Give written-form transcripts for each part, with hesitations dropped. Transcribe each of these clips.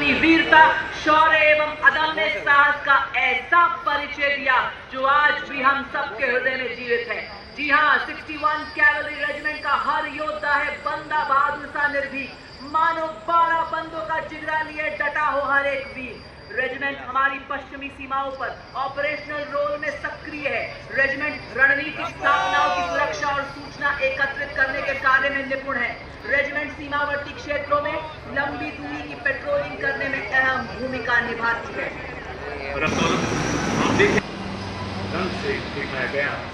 अपनी वीरता, शौर्य एवं अदम्य साहस का ऐसा परिचय दिया जो आज भी हम सबके हृदय में जीवित है। जी हाँ, 61 कैवलरी रेजिमेंट का हर योद्धा है बंदा बहादुर सा निर्भीक, मानो 12 बंदों का जिगरा लिए डटा हो हर एक वीर। रेजिमेंट हमारी पश्चिमी सीमाओं पर ऑपरेशनल रोल में सक्रिय है। रेजिमेंट रणनीतिक स्थापनाओं की सुरक्षा और सूचना एकत्रित करने के कार्य में निपुण है। रेजिमेंट सीमावर्ती क्षेत्रों में लंबी दूरी की पेट्रोलिंग करने में अहम भूमिका निभाती है।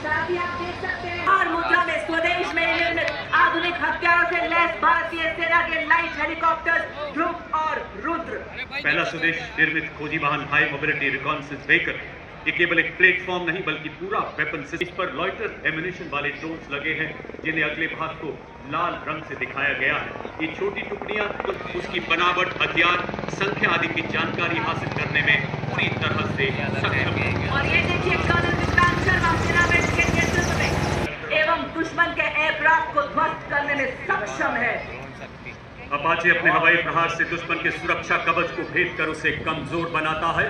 साथ ही आप देख सकते हैं हर मुद्रा में स्वदेश में निर्मित आधुनिक हथियारों से लैस भारतीय सेना के लाइट हेलीकॉप्टर ध्रुव और रुद्र। पहला स्वदेश निर्मित खोजी वाहन हाई मोबिलिटी रिकॉन्सेंस व्हीकल। ये केवल एक प्लेटफॉर्म नहीं बल्कि पूरा वेपन सिस्टम। इस पर लॉइटर एम्यूनिशन वाले ड्रोन्स लगे हैं जिन्हें अगले भाग को लाल रंग से दिखाया गया है। ये छोटी टुकड़ियां उसकी बनावट, हथियार, संख्या आदि की जानकारी हासिल करने में पूरी तरह से सक्षम है। और ये देखिए कर्नल विक्रांत शर्मा सेना के नेतृत्व में एवं दुश्मन के एयरक्राफ्ट को ध्वस्त करने में सक्षम है। अपाचे अपने हवाई प्रहार से दुश्मन के सुरक्षा कवच को भेद कर उसे कमजोर बनाता है।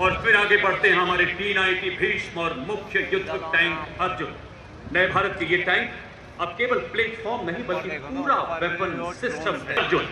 और फिर आगे बढ़ते हैं हमारे T-90 भीष्म और मुख्य युद्ध टैंक अर्जुन। नए भारत के ये टैंक अब केवल प्लेटफॉर्म नहीं बल्कि पूरा वेपन सिस्टम है। अर्जुन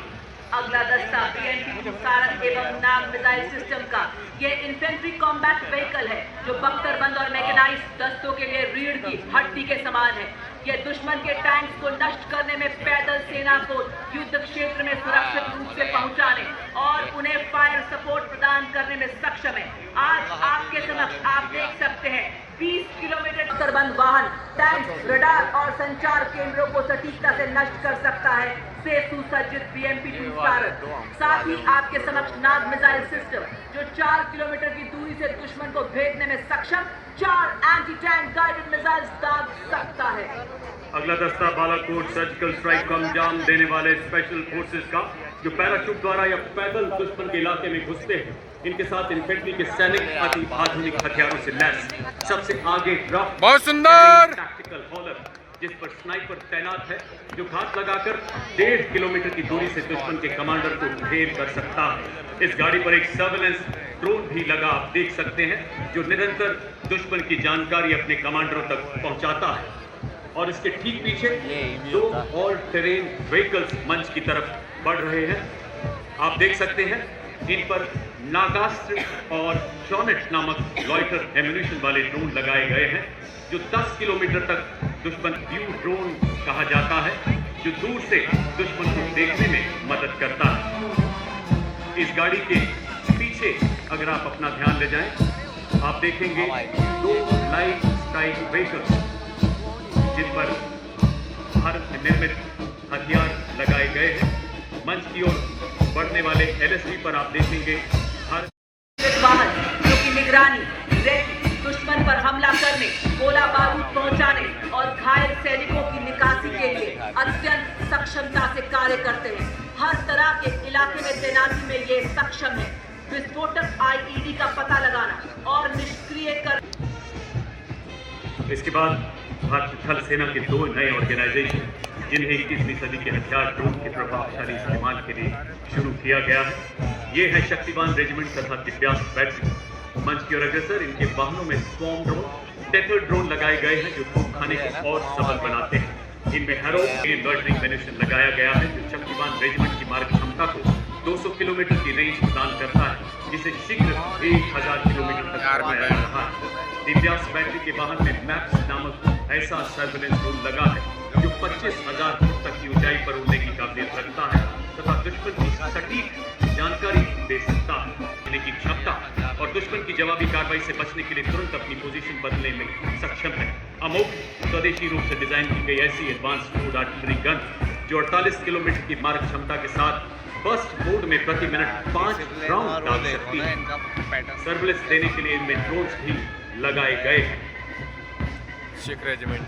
अगला दस्ता BMP सारंग एवं नाग मिसाइल सिस्टम का ये इन्फेंट्री कॉम्बैट व्हीकल है जो बख्तरबंद और मैकेनाइज्ड दस्तों के लिए रीढ़ की हड्डी के समान है। ये दुश्मन के टैंक्स को नष्ट करने में पैदल सेना को युद्ध क्षेत्र में सुरक्षित रूप से पहुंचाने और उन्हें फायर सपोर्ट प्रदान करने में सक्षम है। आज आपके समक्ष आप देख सकते हैं 20 किलोमीटर बख्तरबंद वाहन टैंक, रडार और संचार केंद्रों को सटीकता से नष्ट कर सकता है से सुसज्जित BMP-2 सारंग। साथ ही आपके समक्ष नाग मिसाइल सिस्टम जो 4 किलोमीटर की दूरी से दुश्मन को भेदने में सक्षम 4 एंटी टैंक गाइडेड मिसाइल्स दाग सकता है। अगला दस्ता बालाकोट सर्जिकल स्ट्राइक को अंजाम देने वाले स्पेशल फोर्सेस का जो पैराशूट द्वारा या पैदल दुश्मन के इलाके में घुसते हैं। इनके साथ इन्फेंट्री के सैनिक अति आधुनिक हथियारों से लैस। सबसे आगे ड्रॉप बहुत सुंदर टैक्टिकल हॉलर जिस पर स्नाइपर तैनात है जो घात लगाकर 1.5 किलोमीटर की दूरी से दुश्मन के कमांडर को ढेर कर सकता है। इस गाड़ी पर एक सर्वेलेंस ड्रोन भी लगा, आप देख सकते हैं, जो निरंतर दुश्मन की जानकारी अपने कमांडरों तक पहुंचाता है। और इसके ठीक पीछे 2 ऑल टेरेन व्हीकल्स मंच की तरफ बढ़ रहे हैं। आप देख सकते हैं इन पर नागास्त्र और शॉनेट नामक लॉइटर एम्यूनिशन वाले ड्रोन लगाए गए हैं जो 10 किलोमीटर तक दुश्मन व्यू ड्रोन कहा जाता है, जो दूर से दुश्मन को देखने में मदद करता है। इस गाड़ी के पीछे अगर आप अपना ध्यान ले जाएं, आप देखेंगे 2 लाइट स्ट्राइक व्हीकल जिन पर भारत निर्मित हथियार लगाए गए हैं। मंच की ओर बढ़ने वाले LSD पर आप देखेंगे वाहन जो की निगरानी, रेकी, दुश्मन पर हमला करने, गोला बारूद पहुंचाने और घायल सैनिकों की निकासी के लिए अत्यंत सक्षमता से कार्य करते हैं। हर तरह के इलाके में तैनाती में ये सक्षम है। विस्फोटक IED का पता लगाना और निष्क्रिय कर। इसके बाद भारतीय थल सेना के 2 नए ऑर्गेनाइजेशन जिन्हें 21वीं सदी के हथियार ड्रोन के प्रभावशाली इस्तेमाल के लिए शुरू किया गया है। ये है शक्तिवान रेजिमेंट तथा दिव्यांग बैटरी। मंच की ओर अग्रसर इनके वाहनों में स्वॉर्म ड्रोन, टेथर ड्रोन लगाए गए हैं जो तोप खाने को और सबल बनाते हैं। इनमें हैरो लॉइटरिंग एम्यूनिशन लगाया गया है जो शक्तिवान रेजिमेंट की मारक क्षमता को 200 किलोमीटर की रेंज प्रदान करता है, जिसे शीघ्र 1000 किलोमीटर तक बढ़ाया जा रहा है। दिव्यांग बैटरी के वाहन में मैप्स नामक ऐसा सर्वेलेंस ड्रोन लगा है जो 25,000 फुट तक की ऊंचाई पर उड़ने की काबिलियत रखता है तथा दुश्मन की सटीक जानकारी दे सकता है। की क्षमता और दुश्मन की जवाबी कार्रवाई से बचने के लिए तुरंत अपनी पोजीशन बदलने में सक्षम है। अमोघ स्वदेशी रूप से डिजाइन की गई ऐसी एडवांस फूड आर्टिलरी गन जो 48 किलोमीटर की मारक क्षमता के साथ बर्स्ट मोड में प्रति मिनट 5 राउंड डाल सकती है। सर्विलेंस देने के लिए इनमें ड्रोन्स भी लगाए गए हैं। सिख रेजिमेंट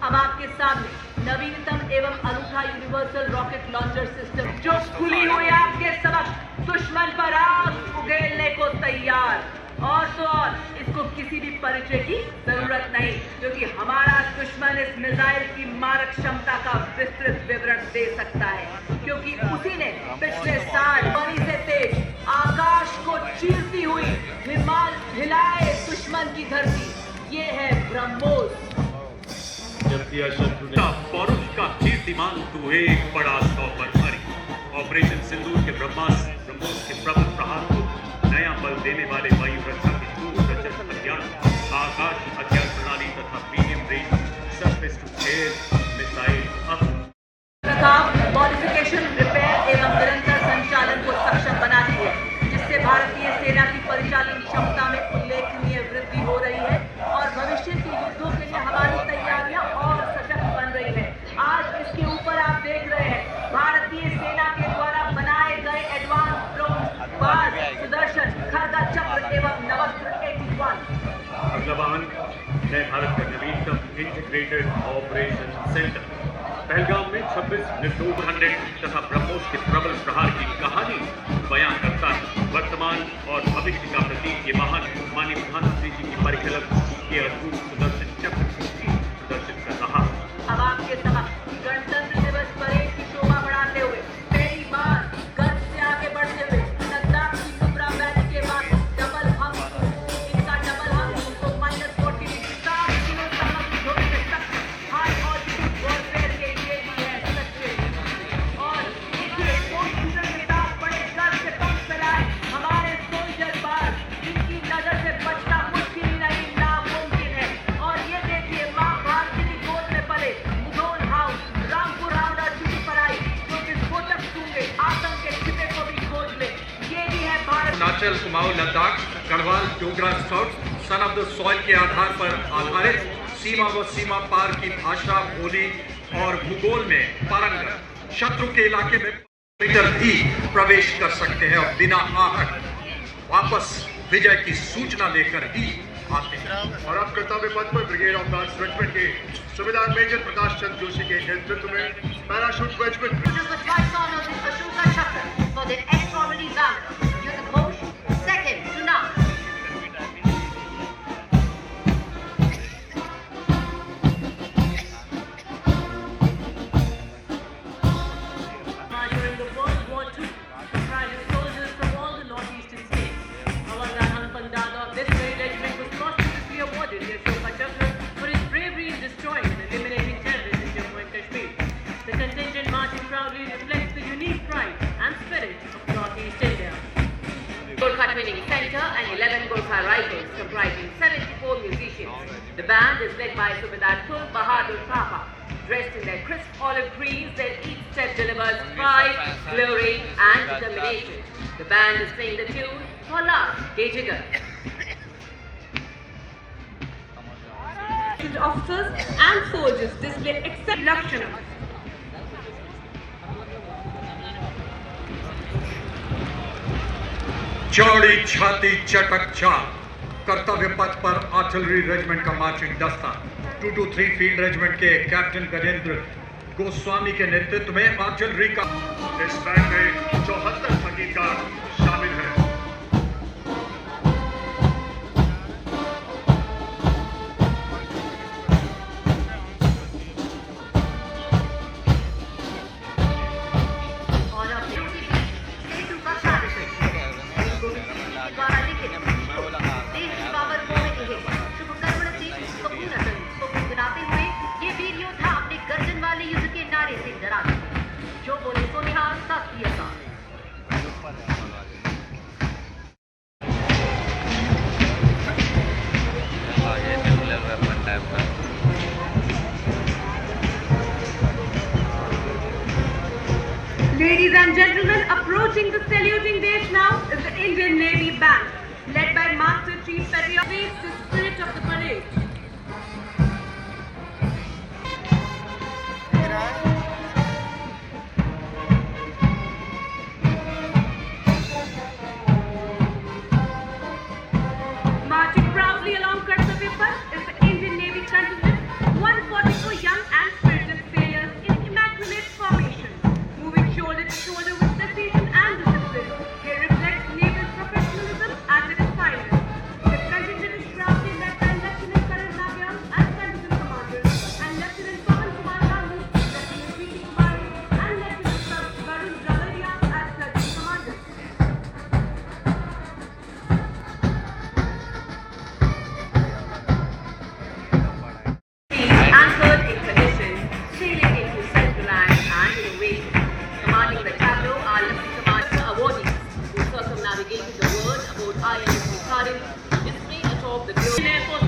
अब आपके सामने नवीनतम एवं अनूठा यूनिवर्सल रॉकेट लॉन्चर सिस्टम जो खुली हुई आपके समक्ष दुश्मन पर आग उगेलने को तैयार। और तो और इसको किसी भी परिचय की जरूरत नहीं क्योंकि हमारा दुश्मन इस मिसाइल की मारक क्षमता का विस्तृत विवरण दे सकता है क्योंकि उसी ने पिछले साल बड़ी से तेज किया शत्रु ने। पौरुष का कीर्तिमान तू एक बड़ा सौ पर हरी। ऑपरेशन सिंदूर के ब्रह्मोस के प्रबल प्रहार को नया बल देने वाले वायु रक्षा के दूरदर्शन हथियार, आकाश हथियार प्रणाली तथा medium range surface to air missile modification, repair एवं निरंतर संचालन को सक्षम बनाती है, जिससे भारतीय सेना की परिचालन क्षमता में उल्लेखनीय वृद्धि हो रही है और भविष्य के युद्धों के लिए हमारी तैयारियां और सशक्त बन रही है। आज इसके ऊपर आप देख रहे हैं भारतीय सेना के द्वारा बनाए गए एडवांस ड्रोन बाज, सुदर्शन, खरगा चक्र एवं नवस्त्र 81। अगला वाहन नए भारत का नवीनतम इंटीग्रेटेड ऑपरेशन सेंटर पहलगाम में 26 निर्दोष 100 तथा ब्रह्मोस के प्रबल प्रहार की कहानी बयां करता है। वर्तमान और भविष्य का प्रतीक ये वाहन माननीय प्रधानमंत्री जी की परिकल्पना के अद्भुत सुदर्शन चक्र को प्रदर्शित कर रहा है। अब आपके समक्ष गणतंत्र दिवस परेड की शोभा बढ़ाते हुए पहली बार गर्व से आगे बढ़ते हुए लद्दाख की नुब्रा वैली के बाद डबल हम, इनका डबल हम को -40 7 किलो तक ढोने में सख्त हाई ऑल्टीट्यूड वॉरफेयर के लिए भी है सच्चे। और देखिए पोस्टर के साथ बड़े गर्व से पंख फैलाए हमारे सोल्जर बाज, जिनकी नजर से बचना मुश्किल ही नहीं नामुमकिन है। और ये देखिए मां भारती की गोद में पले मुधोल हाउस, रामपुर हाउस और चुकीपराई, जो कि घोटक सूंगे आतंक के छिपे को भी खोज ले। ये भी है Bharat. Arunachal, Kumaon, Ladakh, Garhwal, Dogra scout, son of the soil के आधार पर आधारित सीमा व सीमा पार की भाषा, बोली और भूगोल में पारंगत शत्रु के इलाके में मीटर भी प्रवेश कर सकते हैं और बिना आहट वापस विजय की सूचना लेकर ही आते हैं। और अब कर्तव्य पथ पर ब्रिगेड ऑफ गार्ड्स रेजिमेंट के सूबेदार मेजर प्रकाश चंद्र जोशी के नेतृत्व में parachute regiment with twice honors in Ashoka Chakra for their extraordinary valor. Youth Ghosh, second to none. During the World War II, private soldiers from all the northeastern states. Hawaldar Pandada of this very regiment was posthumously awarded the Ashoka Chakra for his bravery in destroying and eliminating terrorists in Jammu and Kashmir. The contingent marching proudly reflects the unique pride and spirit of Northeast India. Gorkha Training Center and 11 Gorkha Rifles comprising 74 musicians. The band is led by Subedar Kul Bahadur Thapa. Dressed in their crisp olive greens, their each step delivers pride, glory and determination. The band is playing the tune for Last Kejigar. Officers and soldiers display except Lakshana. चौड़ी छाती चटक चाल कर्तव्य पथ पर artillery regiment का marching दस्ता 223 field regiment के कैप्टन गजेंद्र गोस्वामी के नेतृत्व में आर्टिलरी का इस बैंड में 74 संगीतकार शामिल हैं। और अब सेतु का शासन द्वारा लिखित देश की बाबर को में कहे शुभ कर्मण से कपूरतन को गुनगुनाते हुए ये वीर योद्धा अपने गर्जन वाले युद्ध के नारे से डरा दिए, जो बोले सो निहार सत्यता। Ladies and gentlemen, approaching the saluting dais now is the Indian Navy Band, led by Master Chief Petty Officer, the spirit of the parade. Marching proudly along Kartavya Path is the Indian Navy contingent, 144 young and spirited sailors in immaculate formation, moving shoulder to shoulder with precision and discipline. They reflect naval professionalism at its finest. The contingent is proudly led by Lieutenant Colonel ने